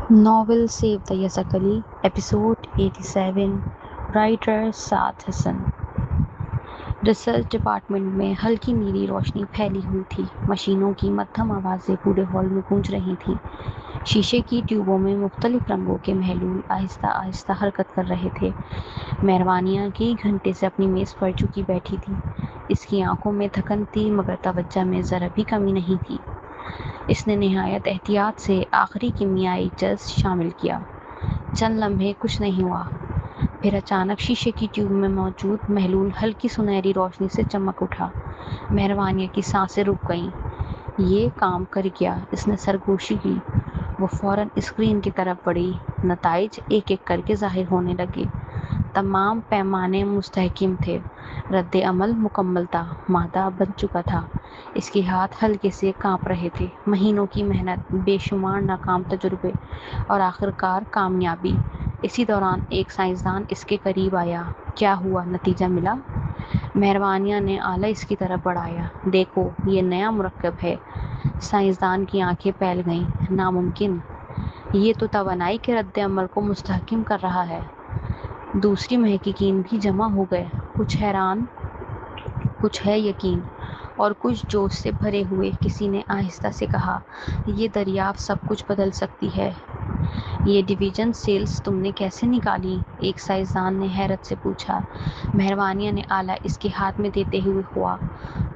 Novel سیو دا یزک Ali episode 87 writer Saad Hassan. Research department میں ہلکی نیلی روشنی پھیلی ہوئی تھی۔ مشینوں کی مدھم آوازیں پورے ہال میں گونج رہی تھیں۔ شیشے کی ٹیوبوں میں مختلف رنگوں کے محلول آہستہ آہستہ حرکت کر رہے تھے۔ مہروانیہ کئی گھنٹے سے اپنی میز پر جھکی بیٹھی تھی۔ اس کی آنکھوں میں تھکن تھی مگر توجہ میں ذرا بھی کمی نہیں تھی۔ اس نے نہایت احتیاط سے آخری کیمیائی جز شامل کیا۔ چند لمحے کچھ نہیں ہوا، پھر اچانک شیشے کی ٹیوب میں موجود محلول ہلکی سنہری روشنی سے چمک اٹھا۔ مہروانیہ کی سانسیں رک گئیں۔ یہ کام کر گیا، اس نے سرگوشی کی۔ وہ فوراً اسکرین کی طرف بڑھی۔ نتائج ایک ایک کر کے ظاہر ہونے لگے۔ تمام پیمانے مستحکم تھے۔ رد عمل مکمل تھا۔ مادہ بن چکا تھا۔ اس کے ہاتھ ہلکے سے کانپ رہے تھے۔ مہینوں کی محنت، بے شمار ناکام تجربے اور آخرکار کامیابی۔ اسی دوران ایک سائنسدان اس کے قریب آیا۔ کیا ہوا؟ نتیجہ ملا؟ مہروانیہ نے آلہ اس کی طرف بڑھایا۔ دیکھو، یہ نیا مرکب ہے۔ سائنسدان کی آنکھیں پھیل گئیں۔ ناممکن! یہ تو توانائی کے رد عمل کو مستحکم کر رہا ہے۔ دوسری محققین بھی جمع ہو گئے، کچھ حیران، کچھ ہے یقین، اور کچھ جوش سے بھرے ہوئے۔ کسی نے آہستہ سے کہا، یہ دریافت سب کچھ بدل سکتی ہے۔ یہ ڈویژن سیلز تم نے کیسے نکالی؟ ایک سائنسدان نے حیرت سے پوچھا۔ مہروانیہ نے آلہ اس کے ہاتھ میں دیتے ہوئے کہا،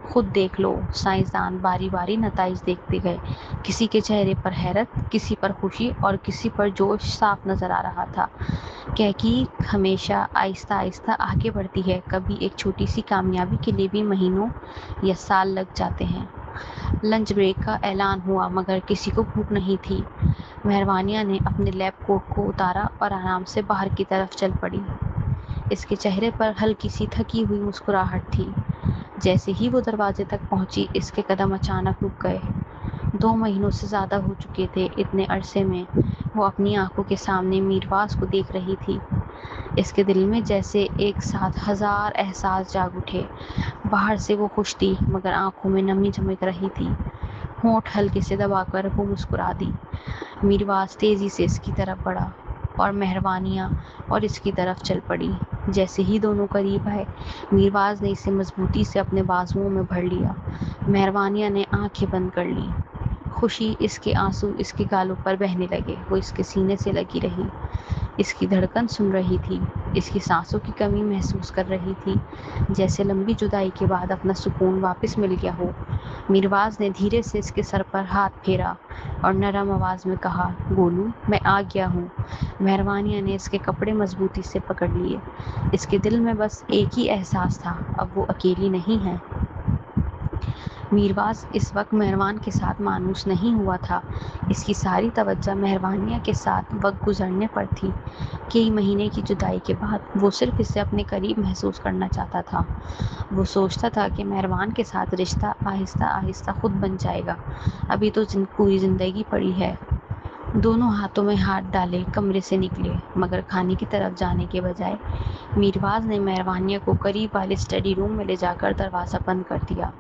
خود دیکھ لو۔ سائنسدان باری باری نتائج دیکھتے گئے۔ کسی کے چہرے پر حیرت، کسی پر خوشی اور کسی پر جوش صاف نظر آ رہا تھا۔ تحقیق ہمیشہ آہستہ آہستہ آگے بڑھتی ہے۔ کبھی ایک چھوٹی سی کامیابی کے لیے بھی مہینوں یا سال لگ جاتے ہیں۔ لنچ بریک کا اعلان ہوا مگر کسی کو بھوک نہیں تھی۔ مہروانیہ نے اپنے لیب کوٹ کو اتارا اور آرام سے باہر کی طرف چل پڑی۔ اس کے چہرے پر ہلکی سی تھکی ہوئی مسکراہٹ تھی۔ جیسے ہی وہ دروازے تک پہنچی، اس کے قدم اچانک رک گئے۔ 2 مہینوں سے زیادہ ہو چکے تھے۔ اتنے عرصے میں وہ اپنی آنکھوں کے سامنے میرواز کو دیکھ رہی تھی۔ اس کے دل میں جیسے ایک ساتھ ہزار احساس جاگ اٹھے۔ باہر سے وہ خوش تھی مگر آنکھوں میں نمی چمک رہی تھی۔ ہونٹ ہلکے سے دبا کر وہ مسکرا دی۔ میرواز تیزی سے اس کی طرف بڑھا اور مہروانیہ اور اس کی طرف چل پڑی۔ جیسے ہی دونوں قریب آئے، میرواز نے اسے مضبوطی سے اپنے بازوؤں میں بھر لیا۔ مہروانیہ نے آنکھیں بند کر لیں۔ خوشی اس کے آنسو اس کے گالوں پر بہنے لگے۔ وہ اس کے سینے سے لگی رہی، اس کی دھڑکن سن رہی تھی، اس کی سانسوں کی کمی محسوس کر رہی تھی، جیسے لمبی جدائی کے بعد اپنا سکون واپس مل گیا ہو۔ میرواز نے دھیرے سے اس کے سر پر ہاتھ پھیرا اور نرم آواز میں کہا، گولو، میں آ گیا ہوں۔ مہروانیہ نے اس کے کپڑے مضبوطی سے پکڑ لیے۔ اس کے دل میں بس ایک ہی احساس تھا، اب وہ اکیلی نہیں ہے۔ میرواز اس وقت مہروان کے ساتھ مانوس نہیں ہوا تھا۔ اس کی ساری توجہ مہروانیہ کے ساتھ وقت گزرنے پر تھی۔ کئی مہینے کی جدائی کے بعد وہ صرف اسے اپنے قریب محسوس کرنا چاہتا تھا۔ وہ سوچتا تھا کہ مہروان کے ساتھ رشتہ آہستہ آہستہ خود بن جائے گا۔ ابھی تو پوری زندگی پڑی ہے۔ دونوں ہاتھوں میں ہاتھ ڈالے کمرے سے نکلے مگر کھانے کی طرف جانے کے بجائے میرواز نے مہروانیہ کو قریب والے اسٹڈی روم میں لے جا کر دروازہ بند کر دیا۔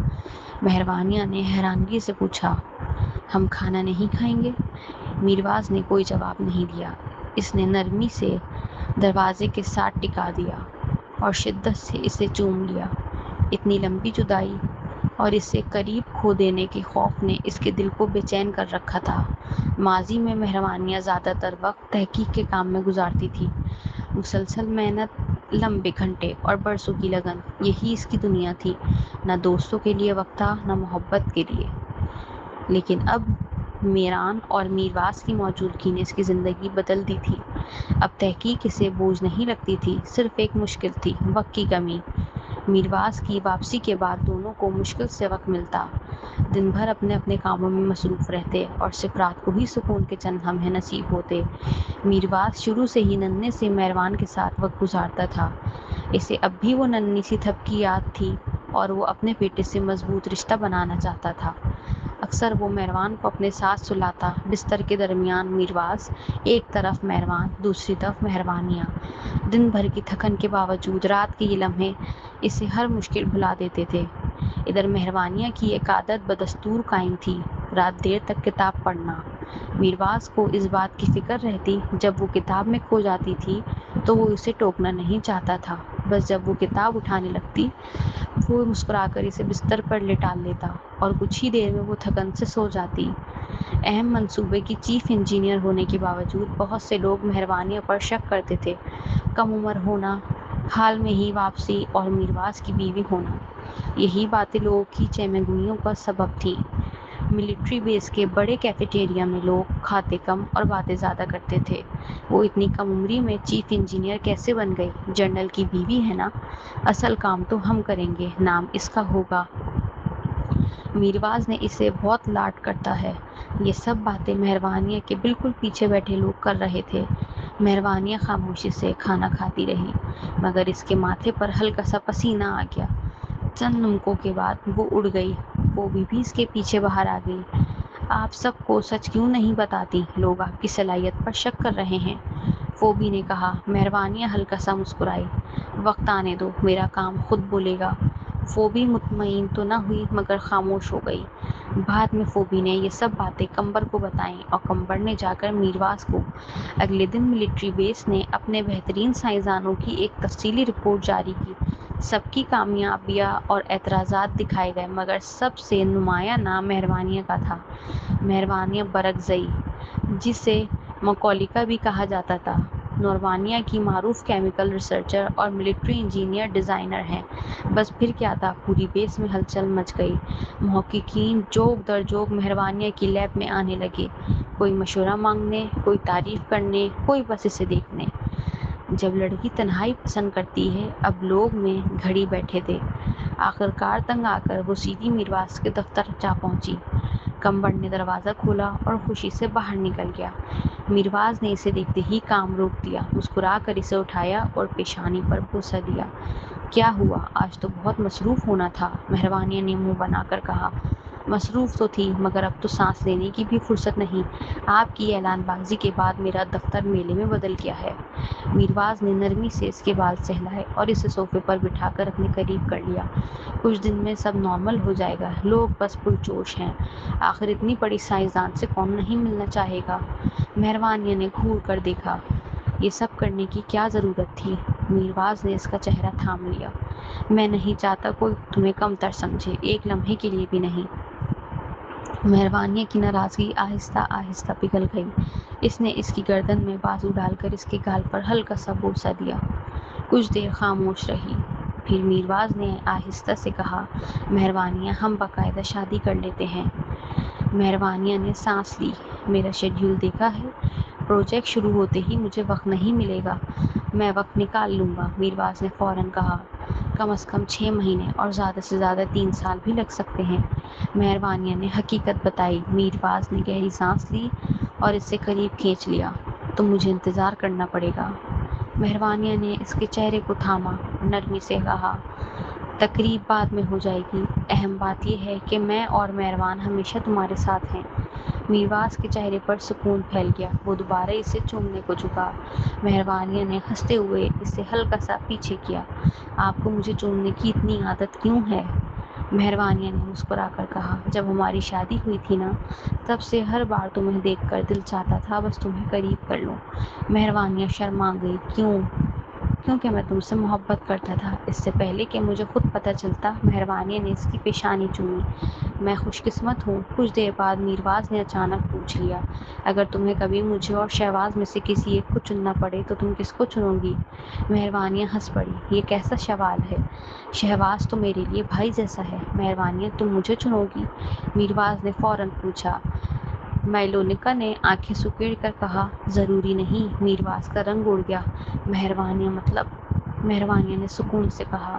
مہروانیہ نے حیرانگی سے پوچھا، ہم کھانا نہیں کھائیں گے؟ میرواز نے کوئی جواب نہیں دیا۔ اس نے نرمی سے دروازے کے ساتھ ٹکا دیا اور شدت سے اسے چوم لیا۔ اتنی لمبی جدائی اور اسے قریب کھو دینے کے خوف نے اس کے دل کو بے چین کر رکھا تھا۔ ماضی میں مہروانیہ زیادہ تر وقت تحقیق کے کام میں گزارتی تھی۔ مسلسل محنت، لمبے گھنٹے اور برسوں کی لگن، یہی اس کی دنیا تھی۔ نہ دوستوں کے لیے وقت تھا، نہ محبت کے لیے۔ لیکن اب میران اور میرواز کی موجودگی نے اس کی زندگی بدل دی تھی۔ اب تحقیق اسے بوجھ نہیں لگتی تھی، صرف ایک مشکل تھی، وقت کی کمی۔ میرواز کی واپسی کے بعد دونوں کو مشکل سے وقت ملتا۔ دن بھر اپنے اپنے کاموں میں مصروف رہتے اور صرف رات کو ہی سکون کے چند لمحے نصیب ہوتے۔ میرواز شروع سے ہی ننھے سے مہروان کے ساتھ وقت گزارتا تھا۔ اسے اب بھی وہ ننھی سی تھپکی یاد تھی اور وہ اپنے بیٹے سے مضبوط رشتہ بنانا چاہتا تھا۔ اکثر وہ مہروان کو اپنے ساتھ سلاتا، بستر کے درمیان میرواز، ایک طرف مہروان، دوسری طرف مہروانیہ۔ دن بھر کی تھکن کے باوجود رات کے یہ لمحے اسے ہر مشکل بھلا دیتے تھے۔ ادھر مہروانیہ کی ایک عادت بدستور قائم تھی۔ رات دیر تک کتاب پڑھنا۔ میرواز کو اس بات کی فکر رہتی جب وہ کتاب میں کھو جاتی تھی تو وہ اسے ٹوکنا نہیں چاہتا تھا، بس جب وہ کتاب اٹھانے لگتی وہ مسکرا کر اسے بستر پر لٹا لیتا اور کچھ ہی دیر میں وہ تھکن سے سو جاتی۔ اہم منصوبے کی چیف انجینئر ہونے کے باوجود بہت سے لوگ مہروانیہ پر شک کرتے تھے۔ کم عمر ہونا، حال میں ہی واپسی اور میرواز کی بیوی ہونا، یہی باتیں لوگوں کی چہمگوئیوں کا سبب تھیں۔ ملٹری بیس کے بڑے کیفیٹیریا میں لوگ کھاتے کم اور باتیں زیادہ کرتے تھے۔ وہ اتنی کم عمری میں چیف انجینئر کیسے بن گئی؟ جنرل کی بیوی ہے نا، اصل کام تو ہم کریں گے، نام اس کا ہوگا۔ میرواز نے اسے بہت لاڈ کرتا ہے۔ یہ سب باتیں مہروانیہ کے بالکل پیچھے بیٹھے لوگ کر رہے تھے۔ مہروانیہ خاموشی سے کھانا کھاتی رہی، مگر اس کے ماتھے پر ہلکا سا پسینہ آ گیا۔ چند لمحوں کے بعد وہ اڑ گئی۔ بوبی بھی اس کے پیچھے باہر آ گئی۔ آپ سب کو سچ کیوں نہیں بتاتی؟ لوگ آپ کی صلاحیت پر شک کر رہے ہیں، فوبی نے کہا۔ مہروانیہ ہلکا سا مسکرائی۔ وقت آنے دو، میرا کام خود بولے گا۔ فوبی مطمئن تو نہ ہوئی مگر خاموش ہو گئی۔ بعد میں فوبی نے یہ سب باتیں قمبر کو بتائیں اور قمبر نے جا کر میرواز کو۔ اگلے دن ملٹری بیس نے اپنے بہترین سائنسدانوں کی ایک تفصیلی رپورٹ جاری کی۔ سب کی کامیابیاں اور اعتراضات دکھائے گئے مگر سب سے نمایاں نام مہروانیہ کا تھا۔ مہروانیہ برکزئی، جسے مکولیکا بھی کہا جاتا تھا، نوروانیہ کی معروف کیمیکل ریسرچر اور ملٹری انجینئر ڈیزائنر ہیں۔ بس پھر کیا تھا، پوری بیس میں ہلچل مچ گئی۔ محققین جوک در جوک مہروانیہ کی لیب میں آنے لگے، کوئی مشورہ مانگنے، کوئی تعریف کرنے، کوئی بس اسے دیکھنے۔ جب لڑکی تنہائی پسند کرتی ہے، اب لوگ میں گھڑی بیٹھے تھے۔ آخرکار تنگ آ کر وہ سیدھی میرواز کے دفتر جا پہنچی۔ قمبر نے دروازہ کھولا اور خوشی سے باہر نکل گیا۔ میرواز نے اسے دیکھتے ہی کام روک دیا، مسکرا کر اسے اٹھایا اور پیشانی پر بوسہ دیا۔ کیا ہوا؟ آج تو بہت مصروف ہونا تھا، مہروانیہ نے منہ بنا کر کہا۔ مصروف تو تھی مگر اب تو سانس لینے کی بھی فرصت نہیں۔ آپ کی اعلان بازی کے بعد میرا دفتر میلے میں بدل گیا ہے۔ میرواز نے نرمی سے اس کے بال سہلائے اور اسے صوفے پر بٹھا کر اپنے قریب کر لیا۔ کچھ دن میں سب نارمل ہو جائے گا، لوگ بس پرجوش ہیں۔ آخر اتنی بڑی سائنسدان سے کون نہیں ملنا چاہے گا؟ مہروانیہ نے گھور کر دیکھا۔ یہ سب کرنے کی کیا ضرورت تھی؟ میرواز نے اس کا چہرہ تھام لیا۔ میں نہیں چاہتا کوئی تمہیں کمتر سمجھے، ایک لمحے کے لیے بھی نہیں۔ مہروانیہ کی ناراضگی آہستہ آہستہ پگھل گئی۔ اس نے اس کی گردن میں بازو ڈال کر اس کے گال پر ہلکا سا بوسہ دیا۔ کچھ دیر خاموش رہی، پھر میرواز نے آہستہ سے کہا، مہروانیہ ہم باقاعدہ شادی کر لیتے ہیں۔ مہروانیہ نے سانس لی۔ میرا شیڈول دیکھا ہے، پروجیکٹ شروع ہوتے ہی مجھے وقت نہیں ملے گا۔ میں وقت نکال لوں گا، میرواز نے فوراً کہا۔ کم از کم 6 مہینے اور زیادہ سے زیادہ 3 سال بھی لگ سکتے ہیں، مہروانیہ نے حقیقت بتائی۔ میرواز نے گہری سانس لی اور اس سے قریب کھینچ لیا۔ تو مجھے انتظار کرنا پڑے گا۔ مہروانیہ نے اس کے چہرے کو تھاما، نرمی سے کہا، تقریب بعد میں ہو جائے گی، اہم بات یہ ہے کہ میں اور مہروان ہمیشہ تمہارے ساتھ ہیں۔ میرواز کے چہرے پر سکون پھیل گیا۔ وہ دوبارہ اسے چومنے کو جھکا۔ مہروانیہ نے ہنستے ہوئے اسے ہلکا سا پیچھے کیا۔ آپ کو مجھے چومنے کی اتنی عادت کیوں ہے؟ مہروانیہ نے مسکرا کر کہا، جب ہماری شادی ہوئی تھی نا، تب سے ہر بار تمہیں دیکھ کر دل چاہتا تھا بس تمہیں قریب کر لوں۔ مہروانیہ شرما گئی۔ کیونکہ میں تم سے محبت کرتا تھا، اس سے پہلے کہ مجھے خود پتہ چلتا۔ مہروانیہ نے اس کی پیشانی چومی۔ میں خوش قسمت ہوں۔ کچھ دیر بعد میرواز نے اچانک پوچھ لیا، اگر تمہیں کبھی مجھے اور شہباز میں سے کسی ایک کو چننا پڑے تو تم کس کو چنو گی؟ مہروانیہ ہنس پڑی۔ یہ کیسا سوال ہے؟ شہباز تو میرے لیے بھائی جیسا ہے۔ مہروانیہ تم مجھے چنو گی؟ میرواز نے فوراً پوچھا۔ مائلونیکا نے آنکھیں سکیڑ کر کہا، ضروری نہیں۔ میرواز کا رنگ اڑ گیا۔ مہروانیہ نے سکون سے کہا،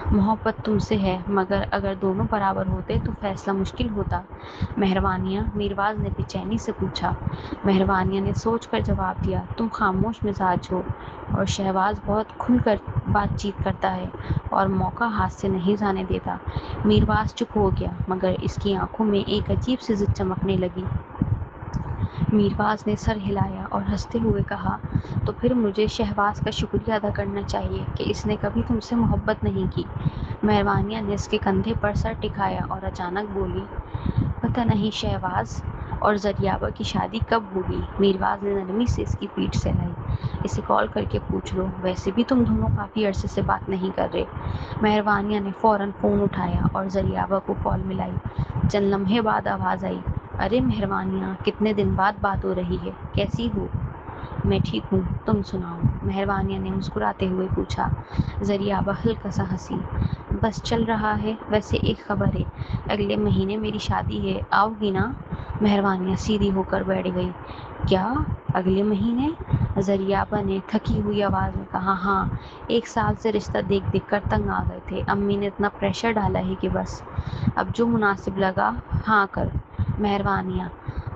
محبت تم سے ہے مگر اگر دونوں برابر ہوتے تو فیصلہ مشکل ہوتا۔ مہروانیہ، میرواز نے بے چینی سے پوچھا۔ مہروانیہ نے سوچ کر جواب دیا، تم خاموش مزاج ہو اور شہباز بہت کھل کر بات چیت کرتا ہے اور موقع ہاتھ سے نہیں جانے دیتا۔ میرواز چپ ہو گیا مگر اس کی آنکھوں میں ایک عجیب سی ضد چمکنے لگی۔ میرواز نے سر ہلایا اور ہنستے ہوئے کہا، تو پھر مجھے شہباز کا شکریہ ادا کرنا چاہیے کہ اس نے کبھی تم سے محبت نہیں کی۔ مہروانیہ نے اس کے کندھے پر سر ٹکایا اور اچانک بولی، پتہ نہیں شہباز اور زریابہ کی شادی کب ہوگی؟ میرواز نے نرمی سے اس کی پیٹھ سہلائی۔ اسے کال کر کے پوچھ لو، ویسے بھی تم دونوں کافی عرصے سے بات نہیں کر رہے۔ مہروانیہ نے فوراً فون اٹھایا اور زریابہ کو کال ملائی۔ چند لمحے بعد آواز آئی، ارے مہروانیہ، کتنے دن بعد بات ہو رہی ہے، کیسی ہو؟ میں ٹھیک ہوں، تم سناؤ؟ مہروانیہ نے مسکراتے ہوئے پوچھا۔ زریابہ ہلکا سا ہنسی۔ بس چل رہا ہے، ویسے ایک خبر ہے، اگلے مہینے میری شادی ہے، آؤ گی نا؟ مہروانیہ سیدھی ہو کر بیٹھ گئی۔ کیا اگلے مہینے؟ زریابہ نے تھکی ہوئی آواز میں کہا۔ ہاں، 1 سال سے رشتہ دیکھ دیکھ کر تنگ آ گئے تھے، امی نے اتنا پریشر ڈالا ہے کہ بس اب جو مناسب لگا ہاں کر۔ مہروانیہ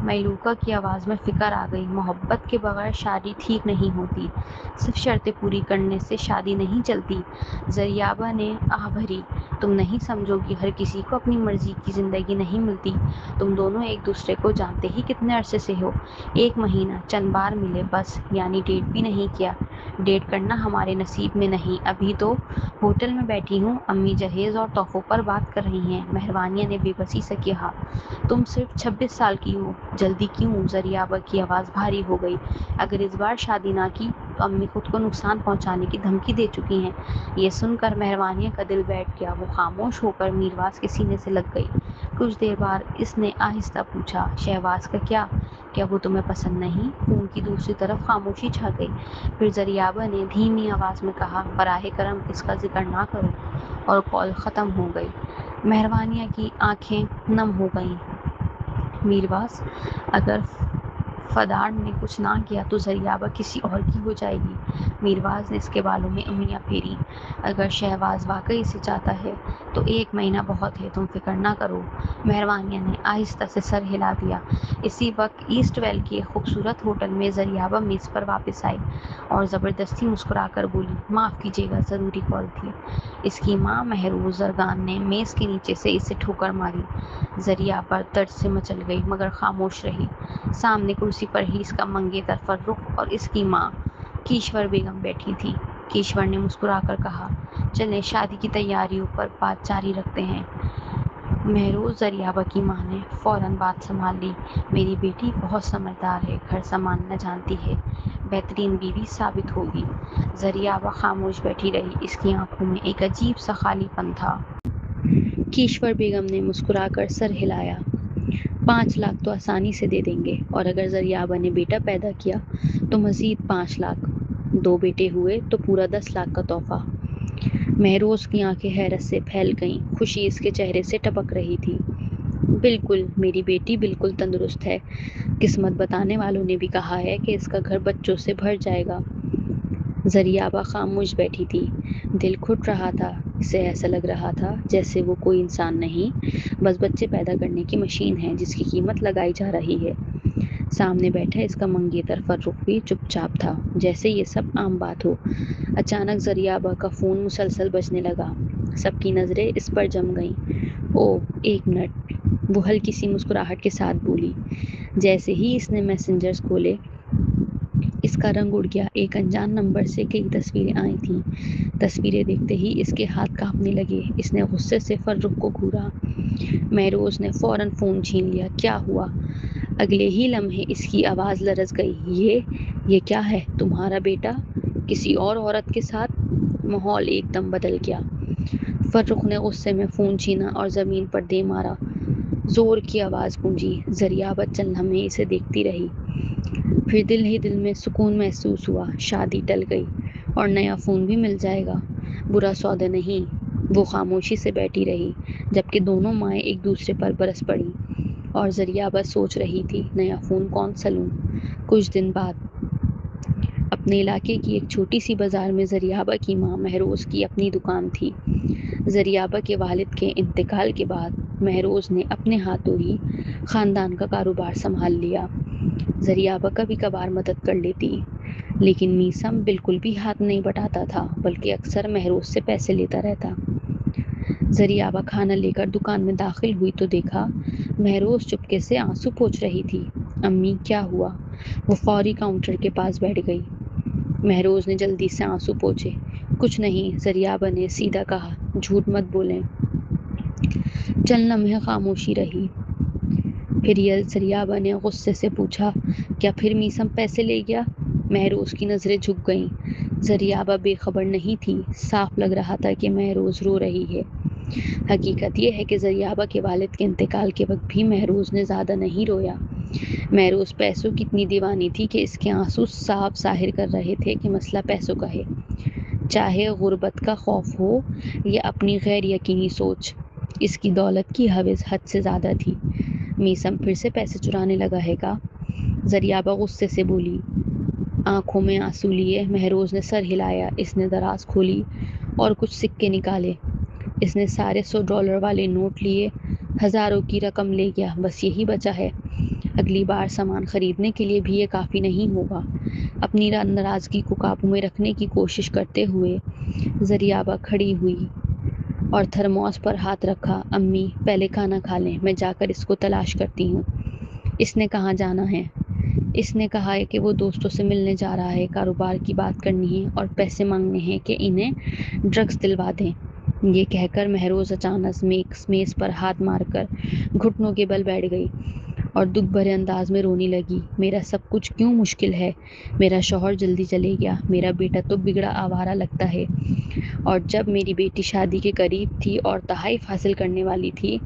ملوکہ کی آواز میں فکر آ گئی۔ محبت کے بغیر شادی ٹھیک نہیں ہوتی، صرف شرطیں پوری کرنے سے شادی نہیں چلتی۔ زریابہ نے آہ بھری۔ تم نہیں سمجھو گی، ہر کسی کو اپنی مرضی کی زندگی نہیں ملتی۔ تم دونوں ایک دوسرے کو جانتے ہی کتنے عرصے سے ہو، 1 مہینہ، چند بار ملے بس، یعنی ڈیٹ بھی نہیں کیا۔ ڈیٹ کرنا ہمارے نصیب میں نہیں، ابھی تو ہوٹل میں بیٹھی ہوں، امی جہیز اور تحفوں پر بات کر رہی ہیں۔ مہروانیہ نے بے بسی سے کہا۔ تم صرف 26 سال کی ہو، جلدی کیوں؟ زریابہ کی آواز بھاری ہو گئی۔ اگر اس بار شادی نہ کی تو امی خود کو نقصان پہنچانے کی دھمکی دے چکی ہیں۔ یہ سن کر مہروانیہ کا دل بیٹھ گیا۔ وہ خاموش ہو کر میرواز کے سینے سے لگ گئی۔ کچھ دیر بعد اس نے آہستہ پوچھا، شہباز کا کیا؟ کیا وہ تمہیں پسند نہیں؟ فون کی دوسری طرف خاموشی چھا گئی۔ پھر زریابہ نے دھیمی آواز میں کہا، براہ کرم اس کا ذکر نہ کرو، اور کال ختم ہو گئی۔ مہروانیہ کی آنکھیں نم ہو گئیں۔ میرواز، اگر فدار نے کچھ نہ کیا تو زریابہ کسی اور کی ہو جائے گی۔ میرواز نے اس کے بالوں میں انگلیاں پھیری۔ اگر شہباز واقعی اسے چاہتا ہے تو 1 مہینہ بہت ہے، تم فکر نہ کرو۔ مہروانیہ نے آہستہ سے سر ہلا دیا۔ اسی وقت ایسٹ ویل کے ایک خوبصورت ہوٹل میں زریابہ میز پر واپس آئی اور زبردستی مسکرا کر بولی، معاف کیجیے گا، ضروری کال تھی۔ اس کی ماں مہروز زرگان نے میز کے نیچے سے اسے ٹھوکر ماری۔ زریابہ درد سے مچل گئی مگر خاموش رہی۔ سامنے کرسی پر ہی اس کا منگیتر فرخ اور اس کی ماں کیشور بیگم بیٹھی تھی۔ کیشور نے مسکرا کر کہا، چلیں شادی کی تیاریوں پر بات جاری رکھتے ہیں۔ مہروز زریابہ کی ماں نے فوراً بات سنبھال لی، میری بیٹی بہت سمجھدار ہے، گھر سنبھالنا جانتی ہے، بہترین بیوی ثابت ہوگی۔ زریابہ خاموش بیٹھی رہی، اس کی آنکھوں میں ایک عجیب سا خالی پن تھا۔ کیشور بیگم نے مسکرا کر سر ہلایا، 5 لاکھ تو آسانی سے دے دیں گے، اور اگر زریابہ نے بیٹا پیدا کیا تو مزید 5 لاکھ، 2 بیٹے ہوئے تو پورا 10 لاکھ کا تحفہ۔ مہروز کی آنکھیں حیرت سے پھیل گئیں، خوشی اس کے چہرے سے ٹپک رہی تھی۔ بالکل، میری بیٹی بالکل تندرست ہے، قسمت بتانے والوں نے بھی کہا ہے کہ اس کا گھر بچوں سے بھر جائے گا۔ زریابہ خاموش بیٹھی تھی، دل گھٹ رہا تھا۔ اسے ایسا لگ رہا تھا جیسے وہ کوئی انسان نہیں، بس بچے پیدا کرنے کی مشین ہے جس کی قیمت لگائی جا رہی ہے۔ سامنے بیٹھا اس کا منگیتر فرخ بھی چپ چاپ تھا، جیسے یہ سب عام بات ہو۔ اچانک زریابہ کا فون مسلسل بجنے لگا۔ سب کی نظریں اس پر جم گئیں۔ اوہ، 1 منٹ، وہ ہلکی سی مسکراہٹ کے ساتھ بولی۔ جیسے ہی اس نے میسنجرز کھولے، اس کا رنگ اڑ گیا۔ ایک انجان نمبر سے کئی تصویریں آئی تھیں۔ تصویریں دیکھتے ہی اس کے ہاتھ کانپنے لگے۔ اس نے غصے سے فرخ کو گھورا۔ مہروز نے فوراً فون چھین لیا۔ کیا ہوا؟ اگلے ہی لمحے اس کی آواز لرز گئی۔ یہ کیا ہے؟ تمہارا بیٹا کسی اور عورت کے ساتھ؟ ماحول ایک دم بدل گیا۔ فرخ نے غصے میں فون چھینا اور زمین پر دے مارا۔ زور کی آواز گونجی۔ زریابہ چند لمحے اسے دیکھتی رہی، پھر دل ہی دل میں سکون محسوس ہوا۔ شادی ٹل گئی اور نیا فون بھی مل جائے گا، برا سودا نہیں۔ وہ خاموشی سے بیٹھی رہی جبکہ دونوں مائیں ایک دوسرے پر برس پڑیں، اور زریابہ سوچ رہی تھی، نیا فون کون سا لوں؟ کچھ دن بعد اپنے علاقے کی ایک چھوٹی سی بازار میں زریابہ کی ماں مہروز کی اپنی دکان تھی۔ زریابہ کے والد کے انتقال کے بعد مہروز نے اپنے ہاتھوں ہی خاندان کا کاروبار سنبھال لیا۔ زریابہ کبھی کبھار مدد کر لیتی، لیکن میثم بالکل بھی ہاتھ نہیں بٹاتا تھا، بلکہ اکثر مہروز سے پیسے لیتا رہتا۔ زریابہ کھانا لے کر دکان میں داخل ہوئی تو دیکھا مہروز چپکے سے آنسو پوچھ رہی تھی۔ امی، کیا ہوا؟ وہ فوری کاؤنٹر کے پاس بیٹھ گئی۔ مہروز نے جلدی سے آنسو پوچھے۔ کچھ نہیں، زریابہ نے سیدھا کہا، جھوٹ مت بولیں۔ چند لمحے خاموشی رہی۔ پھر یہ زریابہ نے غصے سے پوچھا، کیا پھر میسم پیسے لے گیا؟ مہروز کی نظریں جھک گئیں۔ زریابہ بے خبر نہیں تھی، صاف لگ رہا تھا کہ مہروز رو رہی ہے۔ حقیقت یہ ہے کہ زریابہ کے والد کے انتقال کے وقت بھی مہروز نے زیادہ نہیں رویا۔ مہروز پیسوں کی اتنی دیوانی تھی کہ اس کے آنسو صاف ظاہر کر رہے تھے کہ مسئلہ پیسوں کا ہے، چاہے غربت کا خوف ہو یا اپنی غیر یقینی سوچ۔ اس کی دولت کی ہوس حد سے زیادہ تھی۔ میسم پھر سے پیسے چرانے لگا ہے کا؟ زریابہ غصے سے بولی۔ آنکھوں میں آنسو لیے مہروز نے سر ہلایا۔ اس نے دراز کھولی اور کچھ سکے نکالے۔ اس نے سارے $100 والے نوٹ لیے، ہزاروں کی رقم لے گیا۔ بس یہی بچا ہے، اگلی بار سامان خریدنے کے لیے بھی یہ کافی نہیں ہوگا۔ اپنی ناراضگی کو قابو میں رکھنے کی کوشش کرتے ہوئے زریابہ کھڑی ہوئی اور تھرموس پر ہاتھ رکھا۔ امی پہلے کھانا کھا لیں، میں جا کر اس کو تلاش کرتی ہوں۔ اس نے کہاں جانا ہے؟ اس نے کہا ہے کہ وہ دوستوں سے ملنے جا رہا ہے، کاروبار کی بات کرنی ہے اور پیسے مانگنے ہیں کہ انہیں ڈرگس دلوا دیں۔ یہ کہہ کر مہروز اچانک میز پر ہاتھ مار کر گھٹنوں کے بل بیٹھ گئی اور دکھ بھرے انداز میں رونے لگی۔ میرا سب کچھ کیوں مشکل ہے؟ میرا شوہر جلدی چلے گیا، میرا بیٹا تو بگڑا آوارہ لگتا ہے، اور جب میری بیٹی شادی کے قریب تھی اور تحائف حاصل کرنے والی تھی،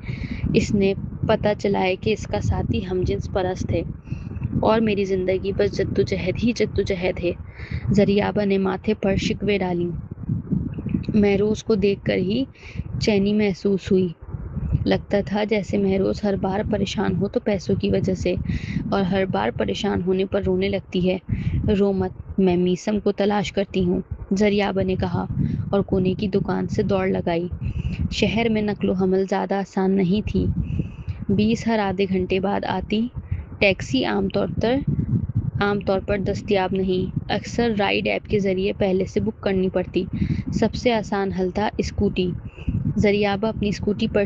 اس نے پتہ چلا ہے کہ اس کا ساتھی ہم جنس پرست ہے، اور میری زندگی بس جدوجہد ہی جدوجہد ہے۔ زریابہ نے ماتھے پر شکوے ڈالی۔ مہروز کو دیکھ کر ہی چینی محسوس ہوئی۔ لگتا تھا جیسے مہروز ہر بار پریشان ہو تو پیسوں کی وجہ سے، اور ہر بار پریشان ہونے پر رونے لگتی ہے۔ رو مت، میں میسم کو تلاش کرتی ہوں، زریابہ نے کہا اور کونے کی دکان سے دوڑ لگائی۔ شہر میں نقل و حمل زیادہ آسان نہیں تھی۔ 20 ہر آدھے گھنٹے بعد آتی۔ ٹیکسی عام طور پر دستیاب نہیں، اکثر رائڈ ایپ کے ذریعے پہلے سے بک کرنی پڑتی۔ سب سے آسان حل تھا اسکوٹی۔ زریابہ اپنی اسکوٹی پر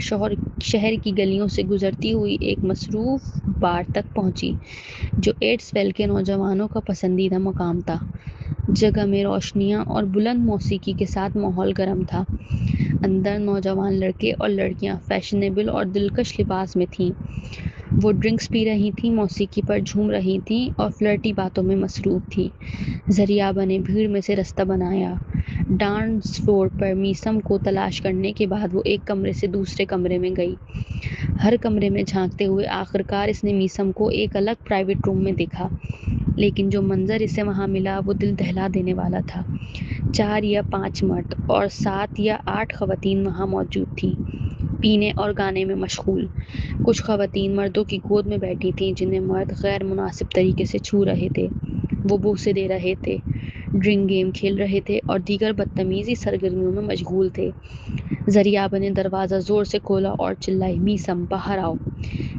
شہر کی گلیوں سے گزرتی ہوئی ایک مصروف بار تک پہنچی، جو ایڈسویل کے نوجوانوں کا پسندیدہ مقام تھا۔ جگہ میں روشنیاں اور بلند موسیقی کے ساتھ ماحول گرم تھا۔ اندر نوجوان لڑکے اور لڑکیاں فیشنیبل اور دلکش لباس میں تھیں۔ وہ ڈرنکس پی رہی تھیں، موسیقی پر جھوم رہی تھیں اور فلرٹی باتوں میں مصروف تھیں۔ زریابہ نے بھیڑ میں سے رستہ بنایا۔ ڈانس فلور پر میسم کو تلاش کرنے کے بعد وہ ایک کمرے سے دوسرے کمرے میں گئی۔ ہر کمرے میں جھانکتے ہوئے آخرکار اس نے میسم کو ایک الگ پرائیویٹ روم میں دیکھا، لیکن جو منظر اسے وہاں ملا وہ دل دہلا دینے والا تھا۔ 4 یا 5 مرد اور 7 یا 8 خواتین وہاں موجود تھیں، پینے اور گانے میں مشغول۔ کچھ خواتین مردوں کی گود میں بیٹھی تھیں جنہیں مرد غیر مناسب طریقے سے چھو رہے تھے، وہ بوسے دے رہے تھے، ڈرنک گیم کھیل رہے تھے اور دیگر بدتمیزی سرگرمیوں میں مشغول تھے۔ زریابہ نے دروازہ زور سے کھولا اور چلائی، میسم باہر آؤ۔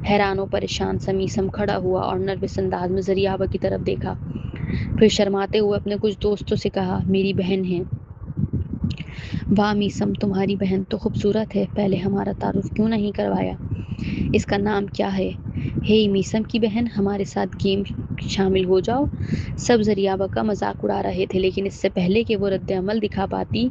حیران و پریشان سا میسم کھڑا ہوا اور نروس انداز میں زریابہ کی طرف دیکھا، پھر شرماتے ہوئے اپنے کچھ دوستوں سے کہا، میری بہن ہے۔ واہ میسم، تمہاری بہن تو خوبصورت ہے، پہلے ہمارا تعارف کیوں نہیں کروایا؟ اس کا نام کیا ہے؟ ہے میسم کی بہن، ہمارے ساتھ گیم شامل ہو جاؤ۔ سب زریابہ کا مذاق اڑا رہے تھے، لیکن اس سے پہلے کہ وہ رد عمل دکھا پاتی،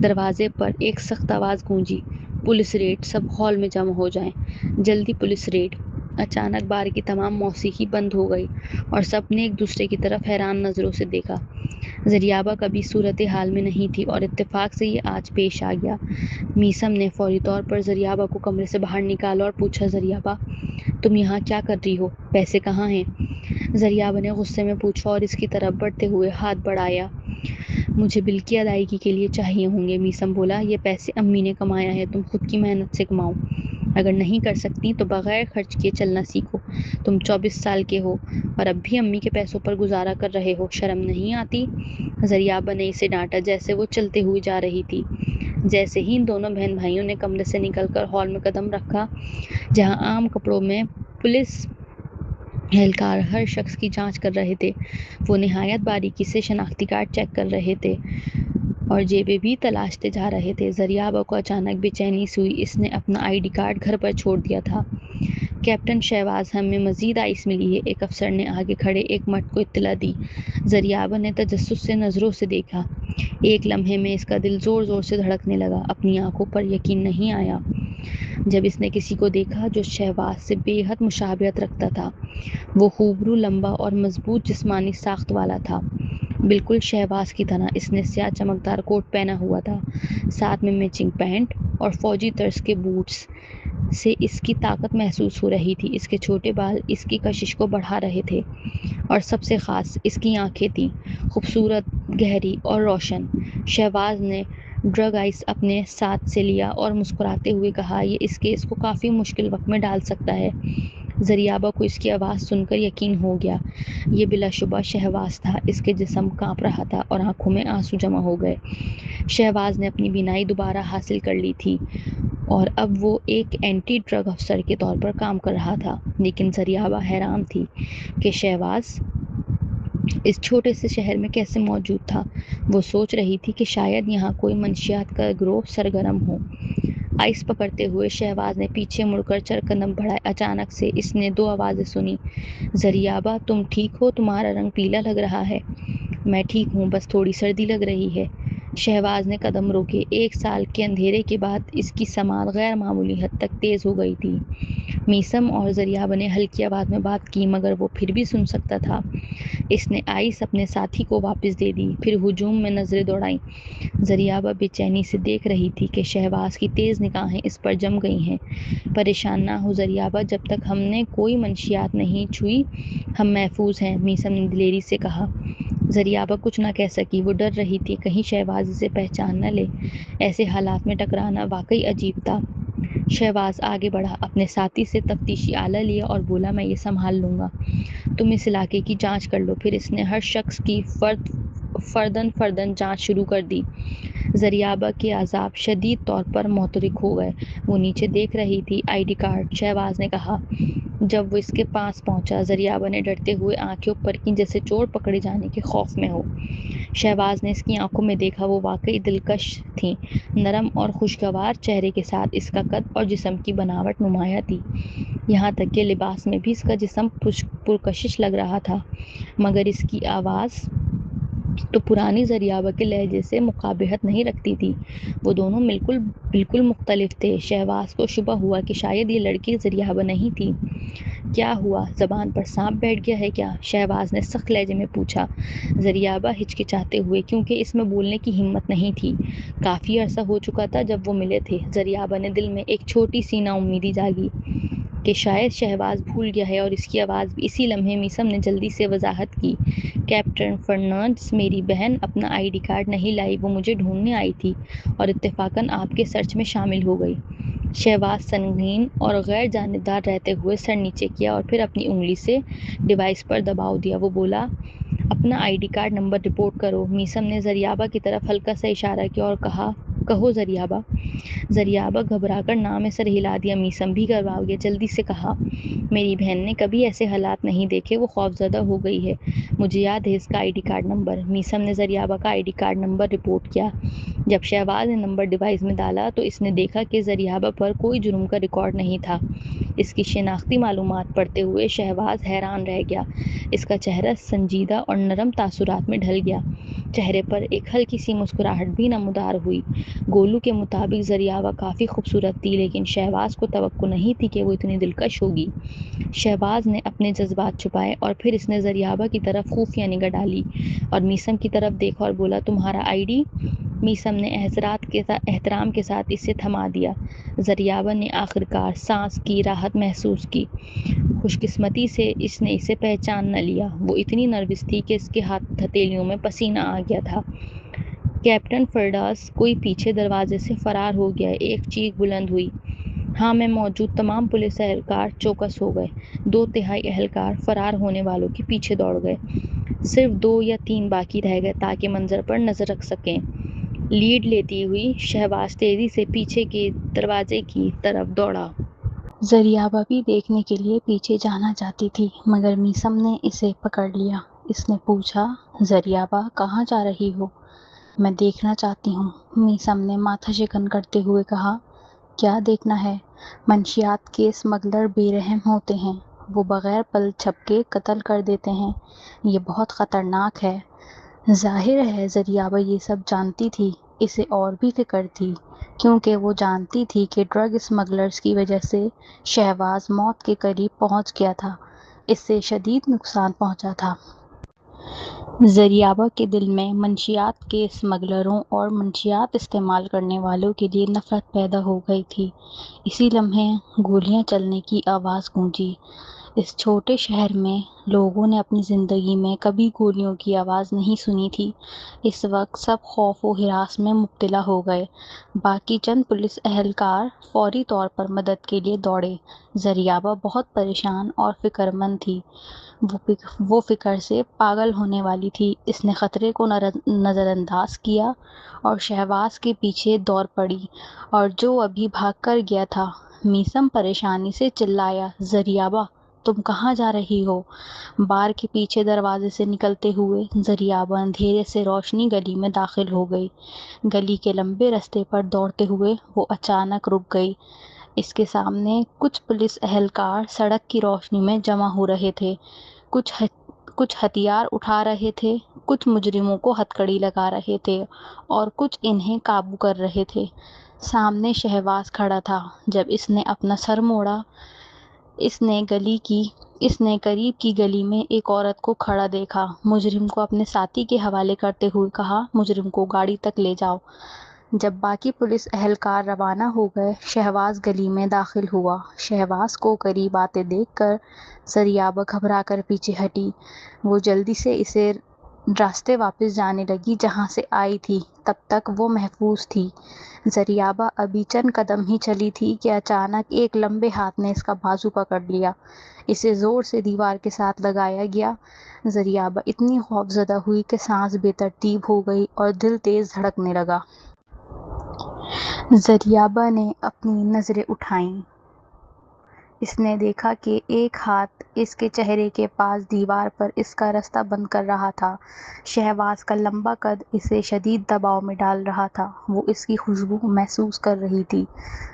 دروازے پر ایک سخت آواز گونجی، پولیس ریڈ، سب ہال میں جمع ہو جائیں، جلدی پولیس ریڈ۔ اچانک بار کی تمام موسیقی بند ہو گئی اور سب نے ایک دوسرے کی طرف حیران نظروں سے دیکھا۔ زریابہ کبھی صورتحال میں نہیں تھی اور اتفاق سے یہ آج پیش آ گیا۔ میسم نے فوری طور پر زریابہ کو کمرے سے باہر نکالا اور پوچھا، زریابہ تم یہاں کیا کر رہی ہو؟ پیسے کہاں ہیں؟ زریابہ نے غصے میں پوچھا اور اس کی طرف بڑھتے ہوئے ہاتھ بڑھایا۔ مجھے بل کی ادائیگی کے لیے چاہیے ہوں گے، میسم بولا۔ یہ پیسے امی نے کمایا ہے، تم خود کی محنت سے کماؤ۔ اگر نہیں کر سکتی تو بغیر خرچ کیے چلنا سیکھو۔ تم 24 سال کے ہو اور اب بھی امی کے پیسوں پر گزارا کر رہے ہو، شرم نہیں آتی؟ زریابہ نے اسے ڈانٹا جیسے وہ چلتے ہوئے جا رہی تھی۔ جیسے ہی ان دونوں بہن بھائیوں نے کمرے سے نکل کر ہال میں قدم رکھا، جہاں عام کپڑوں میں پولیس اہلکار ہر شخص کی جانچ کر رہے تھے، وہ نہایت باریکی سے شناختی کارڈ چیک کر رہے تھے اور جیبیں بھی تلاشتے جا رہے تھے، زریابہ کو اچانک بے چینی سی ہوئی۔ اس نے اپنا ID کارڈ گھر پر چھوڑ دیا تھا۔ کیپٹن شہباز، ہمیں مزید آئس ملی ہے، ایک افسر نے آگے کھڑے ایک مرد کو اطلاع دی۔ زریابہ نے تجسس سے نظروں سے دیکھا۔ ایک لمحے میں اس کا دل زور زور سے دھڑکنے لگا، اپنی آنکھوں پر یقین نہیں آیا۔ جب اس نے کسی کو دیکھا جو شہباز سے بے حد مشابہت رکھتا تھا، وہ خوبرو، لمبا اور مضبوط جسمانی ساخت والا تھا، بالکل شہباز کی طرح۔ اس نے سیاہ چمکدار کوٹ پہنا ہوا تھا، ساتھ میں میچنگ پینٹ اور فوجی طرز کے بوٹس سے اس کی طاقت محسوس ہو رہی تھی۔ اس کے چھوٹے بال اس کی کشش کو بڑھا رہے تھے، اور سب سے خاص اس کی آنکھیں تھیں، خوبصورت، گہری اور روشن۔ شہباز نے ڈرگ آئس اپنے ساتھ سے لیا اور مسکراتے ہوئے کہا، یہ اس کیس کو کافی مشکل وقت میں ڈال سکتا ہے۔ زریابہ کو اس کی آواز سن کر یقین ہو گیا، یہ بلا شبہ شہباز تھا۔ اس کے جسم کانپ رہا تھا اور آنکھوں میں آنسو جمع ہو گئے۔ شہباز نے اپنی بینائی دوبارہ حاصل کر لی تھی اور اب وہ ایک اینٹی ڈرگ افسر کے طور پر کام کر رہا تھا، لیکن زریابہ حیران تھی کہ شہباز اس چھوٹے سے شہر میں کیسے موجود تھا۔ وہ سوچ رہی تھی کہ شاید یہاں کوئی منشیات کا گروہ سرگرم ہو۔ آئس پکڑتے ہوئے شہباز نے پیچھے مڑ کر چند قدم بڑھائے۔ اچانک سے اس نے دو آوازیں سنی، زریابہ تم ٹھیک ہو؟ تمہارا رنگ پیلا لگ رہا ہے۔ میں ٹھیک ہوں، بس تھوڑی سردی لگ رہی ہے۔ شہباز نے قدم روکے۔ ایک سال کے اندھیرے کے بعد اس کی سماعت غیر معمولی حد تک تیز ہو گئی تھی۔ میثم اور زریابہ نے ہلکی آواز میں بات کی، مگر وہ پھر بھی سن سکتا تھا۔ اس نے آئس اپنے ساتھی کو واپس دے دی، پھر ہجوم میں نظریں دوڑائیں۔ زریابہ بے چینی سے دیکھ رہی تھی کہ شہباز کی تیز نگاہیں اس پر جم گئی ہیں۔ پریشان نہ ہو زریابہ، جب تک ہم نے کوئی منشیات نہیں چھوئی ہم محفوظ ہیں، میثم نے دلیری سے کہا۔ زریابہ کچھ نہ کہہ سکی، وہ ڈر رہی تھی کہیں شہباز اسے پہچان نہ لے۔ ایسے حالات میں ٹکرانا واقعی عجیب تھا۔ شہباز آگے بڑھا، اپنے ساتھی سے تفتیشی آلہ لیا اور بولا، میں یہ سنبھال لوں گا، تم اس علاقے کی جانچ کر لو۔ پھر اس نے ہر شخص کی فرداً جانچ شروع کر دی۔ زریابہ کے اعصاب شدید طور پر محترق ہو گئے۔ وہ نیچے دیکھ رہی تھی۔ آئی ڈی کارڈ، شہباز نے کہا۔ جب وہ اس کے پاس پہنچا، زریابہ نے ڈرتے ہوئے آنکھیں اوپر کیں جیسے چور پکڑے جانے کے خوف میں ہو۔ شہباز نے اس کی آنکھوں میں دیکھا، وہ واقعی دلکش تھیں، نرم اور خوشگوار چہرے کے ساتھ۔ اس کا قد اور جسم کی بناوٹ نمایاں تھی، یہاں تک کہ لباس میں بھی اس کا جسم پرکشش لگ رہا تھا، مگر اس کی آواز تو پرانی زریابہ کے لہجے سے مقابہت نہیں رکھتی تھی۔ وہ دونوں بالکل مختلف تھے۔ شہباز کو شبہ ہوا کہ شاید یہ لڑکی زریابہ نہیں تھی۔ کیا ہوا؟ زبان پر سانپ بیٹھ گیا ہے کیا؟ شہباز نے سخت لہجے میں پوچھا۔ زریابہ ہچکچاتے ہوئے، کیونکہ اس میں بولنے کی ہمت نہیں تھی۔ کافی عرصہ ہو چکا تھا جب وہ ملے تھے۔ زریابہ نے دل میں ایک چھوٹی سی نا امیدی جاگی کہ شاید شہباز بھول گیا ہے، اور اس کی آواز بھی۔ اسی لمحے میثم نے جلدی سے وضاحت کی، کیپٹن فرنانڈز، میری بہن اپنا آئی ڈی کارڈ نہیں لائی، وہ مجھے ڈھونڈنے آئی تھی اور اتفاقاً آپ کے سرچ میں شامل ہو گئی۔ شہباز سنگین اور غیر جانبدار رہتے ہوئے سر نیچے کیا اور پھر اپنی انگلی سے ڈیوائس پر دباؤ دیا۔ وہ بولا، اپنا I D card number report کرو۔ میثم نے زریابہ کی طرف ہلکا سا اشارہ کیا اور کہا، کہو زریابہ۔ زریابہ گھبرا کر نام میں سر ہلا دیا۔ میثم بھی گھبرا گیا، جلدی سے کہا، میری بہن نے کبھی ایسے حالات نہیں دیکھے، وہ خوفزدہ ہو گئی ہے، مجھے یاد ہے اس کا I D card number. Maisam نے زریابہ کا I D card number report کیا۔ جب شہباز نے نمبر ڈیوائس میں ڈالا تو اس نے دیکھا کہ زریابہ پر کوئی جرم کا ریکارڈ نہیں تھا۔ اس کی شناختی معلومات پڑھتے ہوئے شہباز حیران رہ گیا۔ اس کا چہرہ سنجیدہ اور نرم تاثرات میں ڈھل گیا، چہرے پر ایک ہلکی سی مسکراہٹ بھی نمودار ہوئی۔ گولو کے مطابق زریابہ کافی خوبصورت تھی، لیکن شہباز کو توقع نہیں تھی کہ وہ اتنی دلکش ہوگی۔ شہباز نے اپنے جذبات چھپائے اور پھر اس نے زریابہ کی طرف خفیہ نگاہ ڈالی اور میثم کی طرف دیکھا اور بولا، تمہارا آئی ڈی؟ میثم نے احترام کے ساتھ اسے تھما دیا۔ زریابہ نے آخرکار سانس کی راحت محسوس کی۔ خوش قسمتی سے اس نے اسے پہچان نہ لیا۔ وہ اتنی نروس تھی کہ اس کے ہتھیلیوں میں پسینہ آ گیا تھا۔ کیپٹن فرنانڈز کوئی پیچھے دروازے سے فرار ہو گیا ہے، ایک چیخ بلند ہوئی۔ ہاں میں موجود تمام پولیس اہلکار چوکس ہو گئے۔ 2/3 اہلکار فرار ہونے والوں کے پیچھے دوڑ گئے۔ صرف 2 یا 3 باقی رہ گئے تاکہ منظر پر نظر رکھ سکیں۔ لیڈ لیتی ہوئی شہباز تیزی سے پیچھے کے دروازے کی طرف دوڑا۔ زریابہ بھی دیکھنے کے لیے پیچھے جانا چاہتی تھی، مگر میثم نے اسے پکڑ لیا۔ اس نے پوچھا، زریابہ کہاں جا رہی ہو؟ میں دیکھنا چاہتی ہوں، میثم نے ماتھا شکن کرتے ہوئے کہا۔ کیا دیکھنا ہے؟ منشیات کے اسمگلر بے رحم ہوتے ہیں، وہ بغیر پل جھپکے قتل کر دیتے ہیں، یہ بہت خطرناک ہے۔ ظاہر ہے زریابہ یہ سب جانتی تھی اسے اور بھی فکر تھی، کیونکہ وہ جانتی تھی کہ ڈرگ اسمگلرز کی وجہ سے شہباز موت کے قریب پہنچ گیا تھا، اس سے شدید نقصان پہنچا تھا۔ زریابہ کے دل میں منشیات کے اسمگلروں اور منشیات استعمال کرنے والوں کے لیے نفرت پیدا ہو گئی تھی۔ اسی لمحے گولیاں چلنے کی آواز گونجی۔ اس چھوٹے شہر میں لوگوں نے اپنی زندگی میں کبھی گولیوں کی آواز نہیں سنی تھی۔ اس وقت سب خوف و ہراس میں مبتلا ہو گئے۔ باقی چند پولیس اہلکار فوری طور پر مدد کے لیے دوڑے۔ زریابہ بہت پریشان اور فکر مند تھی۔ وہ فکر سے پاگل ہونے والی تھی۔ اس نے خطرے کو نظر انداز کیا اور شہباز کے پیچھے دوڑ پڑی، اور جو ابھی بھاگ کر گیا تھا۔ میثم پریشانی سے چلایا، زریابہ تم کہاں جا رہی ہو؟ بار کے پیچھے دروازے سے نکلتے ہوئے زریابہ اندھیرے سے روشنی گلی میں داخل ہو گئی۔ گلی کے لمبے رستے پر دوڑتے ہوئے وہ اچانک رک گئی۔ اس کے سامنے کچھ پولیس اہلکار سڑک کی روشنی میں جمع ہو رہے تھے، کچھ ہتھیار اٹھا رہے تھے، کچھ مجرموں کو ہتھکڑی لگا رہے تھے اور کچھ انہیں قابو کر رہے تھے۔ سامنے شہباز کھڑا تھا۔ جب اس نے اپنا سر موڑا، اس نے قریب کی گلی میں ایک عورت کو کھڑا دیکھا۔ مجرم کو اپنے ساتھی کے حوالے کرتے ہوئے کہا، مجرم کو گاڑی تک لے جاؤ۔ جب باقی پولیس اہلکار روانہ ہو گئے، شہباز گلی میں داخل ہوا۔ شہباز کو قریب آتے دیکھ کر زریابہ گھبرا کر پیچھے ہٹی۔ وہ جلدی سے اسے راستے واپس جانے لگی جہاں سے آئی تھی۔ تب تک وہ محفوظ تھی۔ زریابہ ابھی چند قدم ہی چلی تھی کہ اچانک ایک لمبے ہاتھ نے اس کا بازو پکڑ لیا۔ اسے زور سے دیوار کے ساتھ لگایا گیا۔ زریابہ اتنی خوفزدہ ہوئی کہ سانس بے ترتیب ہو گئی اور دل تیز دھڑکنے لگا۔ زریابہ نے اپنی نظریں اٹھائیں۔ اس نے دیکھا کہ ایک ہاتھ اس کے چہرے کے پاس دیوار پر اس کا راستہ بند کر رہا تھا۔ شہباز کا لمبا قد اسے شدید دباؤ میں ڈال رہا تھا۔ وہ اس کی خوشبو محسوس کر رہی تھی۔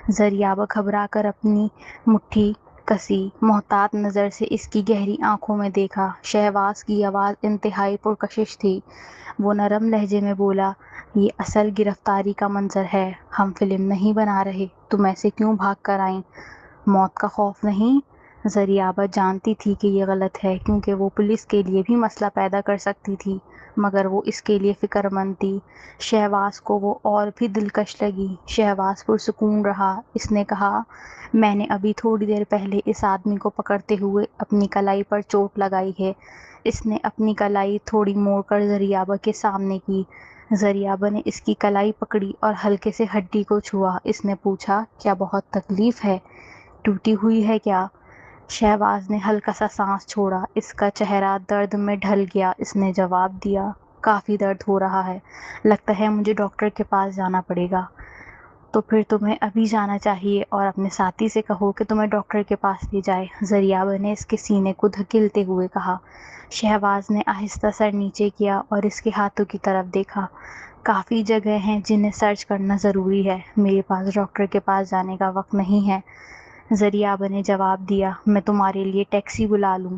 زریابہ گھبرا کر اپنی مٹھی کسی، محتاط نظر سے اس کی گہری آنکھوں میں دیکھا۔ شہباز کی آواز انتہائی پرکشش تھی۔ وہ نرم لہجے میں بولا، یہ اصل گرفتاری کا منظر ہے، ہم فلم نہیں بنا رہے۔ تم ایسے کیوں بھاگ کر آئیں؟ موت کا خوف نہیں؟ زریابہ جانتی تھی کہ یہ غلط ہے، کیونکہ وہ پولیس کے لیے بھی مسئلہ پیدا کر سکتی تھی، مگر وہ اس کے لیے فکر مند تھی۔ شہباز کو وہ اور بھی دلکش لگی۔ شہباز پرسکون رہا۔ اس نے کہا، میں نے ابھی تھوڑی دیر پہلے اس آدمی کو پکڑتے ہوئے اپنی کلائی پر چوٹ لگائی ہے۔ اس نے اپنی کلائی تھوڑی موڑ کر زریابہ کے سامنے کی۔ زریابہ نے اس کی کلائی پکڑی اور ہلکے سے ہڈی کو چھوا۔ اس نے پوچھا، کیا بہت تکلیف ہے؟ ٹوٹی ہوئی ہے کیا؟ شہباز نے ہلکا سا سانس چھوڑا۔ اس کا چہرہ درد میں ڈھل گیا۔ اس نے جواب دیا، کافی درد ہو رہا ہے، لگتا ہے مجھے ڈاکٹر کے پاس جانا پڑے گا۔ تو پھر تمہیں ابھی جانا چاہیے اور اپنے ساتھی سے کہو کہ تمہیں ڈاکٹر کے پاس لے جائے، زریابہ نے اس کے سینے کو دھکیلتے ہوئے کہا۔ شہباز نے آہستہ سر نیچے کیا اور اس کے ہاتھوں کی طرف دیکھا۔ کافی جگہ ہیں جنہیں سرچ کرنا ضروری ہے، میرے پاس ڈاکٹر کے پاس جانے کا وقت نہیں ہے، زریابہ نے جواب دیا۔ میں تمہارے لیے ٹیکسی بلا لوں؟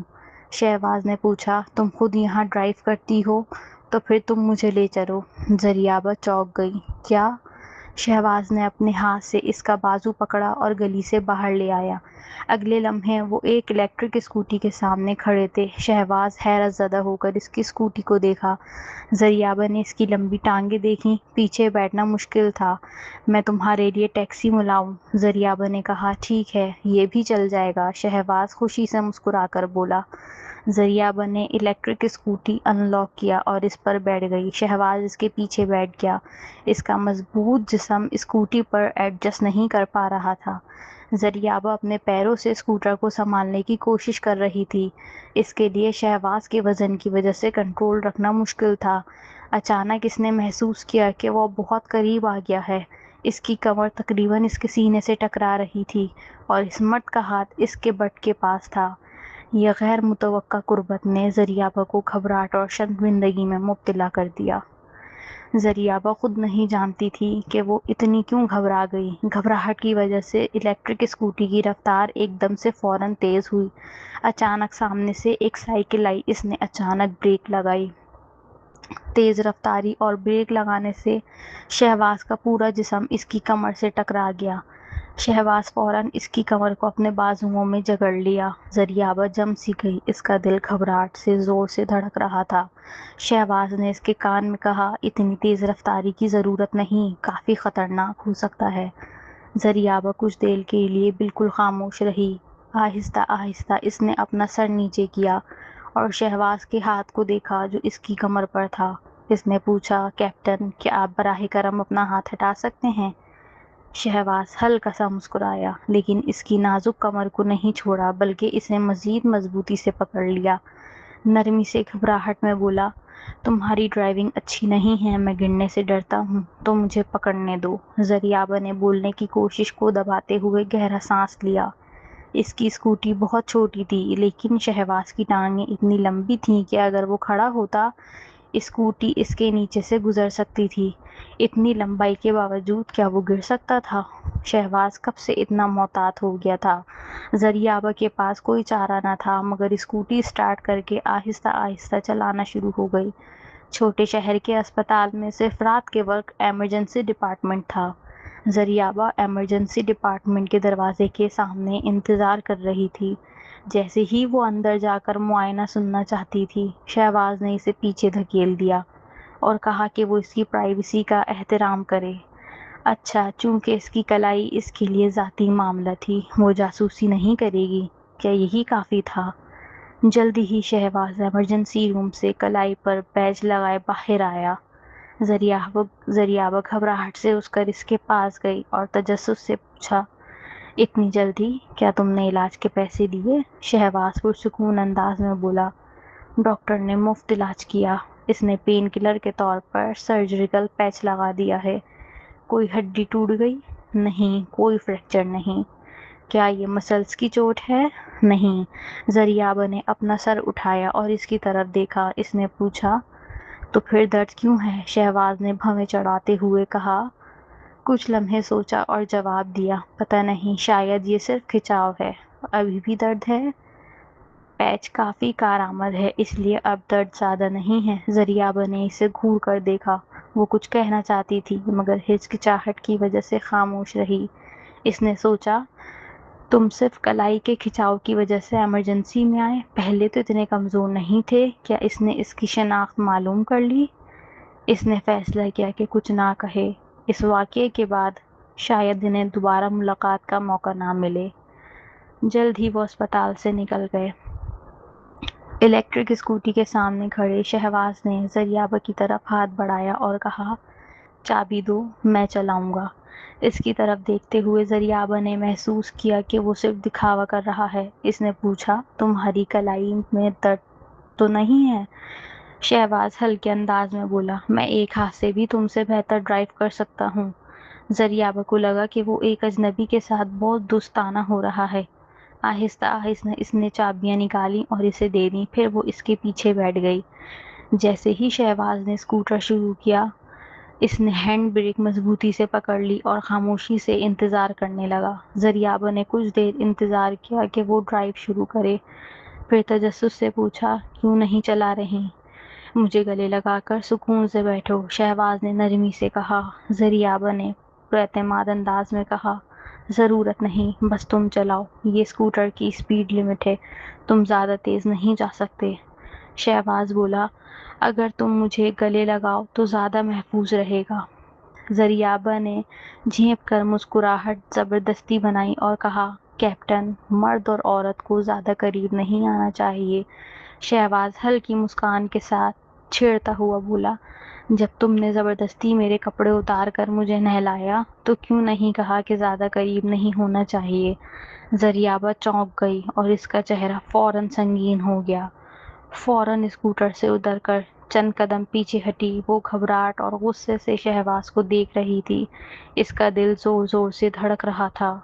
شہباز نے پوچھا۔ تم خود یہاں ڈرائیو کرتی ہو؟ تو پھر تم مجھے لے چلو۔ زریابہ چونک گئی۔ کیا؟ شہباز نے اپنے ہاتھ سے اس کا بازو پکڑا اور گلی سے باہر لے آیا۔ اگلے لمحے وہ ایک الیکٹرک اسکوٹی کے سامنے کھڑے تھے۔ شہباز حیرت زدہ ہو کر اس کی اسکوٹی کو دیکھا۔ زریابہ نے اس کی لمبی ٹانگیں دیکھیں، پیچھے بیٹھنا مشکل تھا۔ میں تمہارے لیے ٹیکسی بلاؤں؟ زریابہ نے کہا، ٹھیک ہے، یہ بھی چل جائے گا۔ شہباز خوشی سے مسکرا کر بولا۔ زریابہ نے الیکٹرک اسکوٹی ان لاک کیا اور اس پر بیٹھ گئی۔ شہباز اس کے پیچھے بیٹھ گیا۔ اس کا مضبوط جسم اسکوٹی پر ایڈجسٹ نہیں کر پا رہا تھا۔ زریابہ اپنے پیروں سے اسکوٹر کو سنبھالنے کی کوشش کر رہی تھی۔ اس کے لیے شہباز کے وزن کی وجہ سے کنٹرول رکھنا مشکل تھا۔ اچانک اس نے محسوس کیا کہ وہ بہت قریب آ گیا ہے۔ اس کی کمر تقریباً اس کے سینے سے ٹکرا رہی تھی اور اس مرد کا ہاتھ اس کے بٹ کے پاس تھا۔ یہ غیر متوقع قربت نے زریابہ کو گھبراہٹ اور شرمندگی میں مبتلا کر دیا۔ زریابہ خود نہیں جانتی تھی کہ وہ اتنی کیوں گھبرا گئی۔ گھبراہٹ کی وجہ سے الیکٹرک اسکوٹی کی رفتار ایک دم سے فوراً تیز ہوئی۔ اچانک سامنے سے ایک سائیکل آئی۔ اس نے اچانک بریک لگائی۔ تیز رفتاری اور بریک لگانے سے شہباز کا پورا جسم اس کی کمر سے ٹکرا گیا۔ شہباز فوراً اس کی کمر کو اپنے بازوؤں میں جکڑ لیا۔ زریابہ جم سی گئی، اس کا دل گھبراہٹ سے زور سے دھڑک رہا تھا۔ شہباز نے اس کے کان میں کہا، اتنی تیز رفتاری کی ضرورت نہیں، کافی خطرناک ہو سکتا ہے۔ زریابہ کچھ دیر کے لیے بالکل خاموش رہی۔ آہستہ آہستہ اس نے اپنا سر نیچے کیا اور شہباز کے ہاتھ کو دیکھا جو اس کی کمر پر تھا۔ اس نے پوچھا، کیپٹن، کیا آپ براہ کرم اپنا ہاتھ ہٹا سکتے ہیں؟ شہباز ہلکا سا مسکرایا، لیکن اس کی نازک کمر کو نہیں چھوڑا بلکہ اسے مزید مضبوطی سے پکڑ لیا۔ نرمی سے گھبراہٹ میں بولا، تمہاری ڈرائیونگ اچھی نہیں ہے، میں گرنے سے ڈرتا ہوں، تو مجھے پکڑنے دو۔ زریابہ نے بولنے کی کوشش کو دباتے ہوئے گہرا سانس لیا۔ اس کی اسکوٹی بہت چھوٹی تھی، لیکن شہباز کی ٹانگیں اتنی لمبی تھیں کہ اگر وہ کھڑا ہوتا، اسکوٹی اس کے نیچے سے گزر سکتی تھی۔ اتنی لمبائی کے باوجود کیا وہ گر سکتا تھا؟ شہباز کب سے اتنا محتاط ہو گیا تھا؟ زریابہ کے پاس کوئی چارہ نہ تھا مگر اسکوٹی سٹارٹ کر کے آہستہ آہستہ چلانا شروع ہو گئی۔ چھوٹے شہر کے اسپتال میں صرف رات کے وقت ایمرجنسی ڈپارٹمنٹ تھا۔ زریابہ ایمرجنسی ڈپارٹمنٹ کے دروازے کے سامنے انتظار کر رہی تھی۔ جیسے ہی وہ اندر جا کر معائنہ سننا چاہتی تھی، شہباز نے اسے پیچھے دھکیل دیا اور کہا کہ وہ اس کی پرائیویسی کا احترام کرے۔ اچھا، چونکہ اس کی کلائی اس کے لیے ذاتی معاملہ تھی، وہ جاسوسی نہیں کرے گی، کیا یہی کافی تھا؟ جلدی ہی شہباز ایمرجنسی روم سے کلائی پر بیج لگائے باہر آیا۔ زریابہ گھبراہٹ سے اٹھ کر اس کے پاس گئی اور تجسس سے پوچھا، اتنی جلدی؟ کیا تم نے علاج کے پیسے دیے؟ شہباز پرسکون انداز میں بولا، ڈاکٹر نے مفت علاج کیا، اس نے پین کلر کے طور پر سرجریکل پیچ لگا دیا ہے۔ کوئی ہڈی ٹوٹ گئی؟ نہیں، کوئی فریکچر نہیں۔ کیا یہ مسلز کی چوٹ ہے؟ نہیں۔ زریابہ نے اپنا سر اٹھایا اور اس کی طرف دیکھا۔ اس نے پوچھا، تو پھر درد کیوں ہے؟ شہباز نے بھویں چڑھاتے ہوئے کہا۔ کچھ لمحے سوچا اور جواب دیا، پتہ نہیں، شاید یہ صرف کھچاؤ ہے۔ ابھی بھی درد ہے؟ پیچ کافی کارآمد ہے، اس لیے اب درد زیادہ نہیں ہے۔ زریابہ نے اسے گھور کر دیکھا۔ وہ کچھ کہنا چاہتی تھی مگر ہچکچاہٹ کی وجہ سے خاموش رہی۔ اس نے سوچا، تم صرف کلائی کے کھچاؤ کی وجہ سے ایمرجنسی میں آئے، پہلے تو اتنے کمزور نہیں تھے، کیا اس نے اس کی شناخت معلوم کر لی؟ اس نے فیصلہ کیا کہ کچھ نہ کہے۔ اس واقعے کے بعد شاید انہیں دوبارہ ملاقات کا موقع نہ ملے۔ جلد ہی وہ اسپتال سے نکل گئے۔ الیکٹرک اسکوٹی کے سامنے کھڑے شہباز نے زریابہ کی طرف ہاتھ بڑھایا اور کہا، چابی دو، میں چلاؤں گا۔ اس کی طرف دیکھتے ہوئے زریابہ نے محسوس کیا کہ وہ صرف دکھاوا کر رہا ہے۔ اس نے پوچھا، تمہاری کلائی میں درد تو نہیں ہے؟ شہباز ہلکے انداز میں بولا، میں ایک ہاتھ سے بھی تم سے بہتر ڈرائیو کر سکتا ہوں۔ زریابہ کو لگا کہ وہ ایک اجنبی کے ساتھ بہت دوستانہ ہو رہا ہے۔ آہستہ آہستہ اس نے چابیاں نکالی اور اسے دے دیں، پھر وہ اس کے پیچھے بیٹھ گئی۔ جیسے ہی شہباز نے اسکوٹر شروع کیا، اس نے ہینڈ بریک مضبوطی سے پکڑ لی اور خاموشی سے انتظار کرنے لگا۔ زریابہ نے کچھ دیر انتظار کیا کہ وہ ڈرائیو شروع کرے، پھر تجسس سے پوچھا، کیوں نہیں چلا رہی؟ مجھے گلے لگا کر سکون سے بیٹھو، شہباز نے نرمی سے کہا۔ زریابہ نے پراعتماد انداز میں کہا، ضرورت نہیں، بس تم چلاؤ، یہ اسکوٹر کی اسپیڈ لمٹ ہے، تم زیادہ تیز نہیں جا سکتے۔ شہباز بولا، اگر تم مجھے گلے لگاؤ تو زیادہ محفوظ رہے گا۔ زریابہ نے جھینپ کر مسکراہٹ زبردستی بنائی اور کہا، کیپٹن، مرد اور عورت کو زیادہ قریب نہیں آنا چاہیے۔ شہباز ہلکی مسکان کے ساتھ چھیڑتا ہوا بولا، جب تم نے زبردستی میرے کپڑے اتار کر مجھے نہلایا تو کیوں نہیں کہا کہ زیادہ قریب نہیں ہونا چاہیے؟ زریابہ چونک گئی اور اس کا چہرہ فوراً سنگین ہو گیا۔ فوراً اسکوٹر سے اتر کر چند قدم پیچھے ہٹی۔ وہ گھبراہٹ اور غصے سے شہباز کو دیکھ رہی تھی۔ اس کا دل زور زور سے دھڑک رہا تھا۔